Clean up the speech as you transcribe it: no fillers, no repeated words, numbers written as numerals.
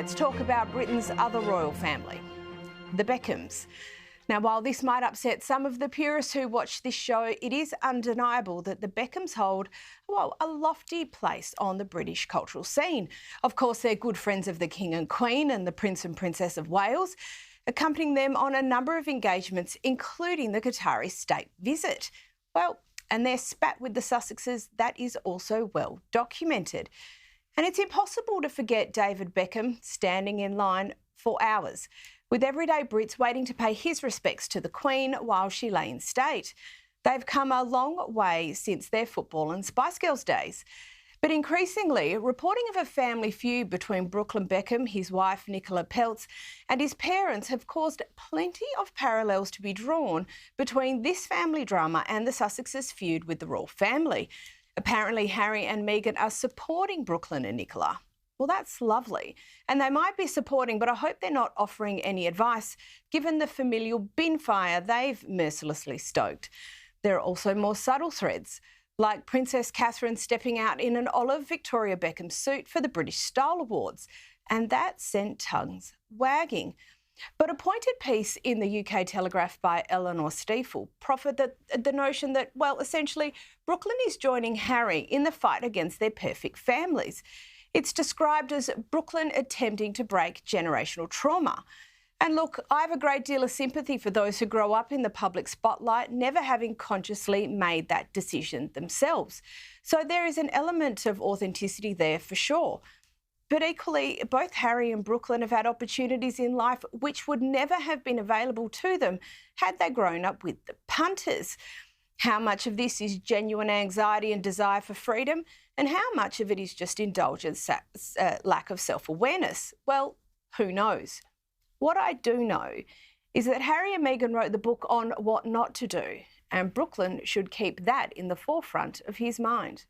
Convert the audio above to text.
let's talk about Britain's other royal family, the Beckhams. Now, while this might upset some of the purists who watch this show, it is undeniable that the Beckhams hold, well, a lofty place on the British cultural scene. Of course, they're good friends of the King and Queen and the Prince and Princess of Wales, accompanying them on a number of engagements, including the Qatari state visit. Well, and their spat with the Sussexes, that is also well documented. And it's impossible to forget David Beckham standing in line for hours, with everyday Brits waiting to pay his respects to the Queen while she lay in state. They've come a long way since their football and Spice Girls days. But increasingly, reporting of a family feud between Brooklyn Beckham, his wife Nicola Peltz, and his parents have caused plenty of parallels to be drawn between this family drama and the Sussexes' feud with the royal family. Apparently, Harry and Meghan are supporting Brooklyn and Nicola. Well, that's lovely. And they might be supporting, but I hope they're not offering any advice, given the familial bin fire they've mercilessly stoked. There are also more subtle threads, like Princess Catherine stepping out in an olive Victoria Beckham suit for the British Style Awards. And that sent tongues wagging. But a pointed piece in the UK Telegraph by Eleanor Stiefel proffered the notion that, well, essentially, Brooklyn is joining Harry in the fight against their perfect families. It's described as Brooklyn attempting to break generational trauma. And look, I have a great deal of sympathy for those who grow up in the public spotlight, never having consciously made that decision themselves. So there is an element of authenticity there for sure. But equally, both Harry and Brooklyn have had opportunities in life which would never have been available to them had they grown up with the punters. How much of this is genuine anxiety and desire for freedom, and how much of it is just indulgence, lack of self-awareness? Well, who knows? What I do know is that Harry and Meghan wrote the book on what not to do, and Brooklyn should keep that in the forefront of his mind.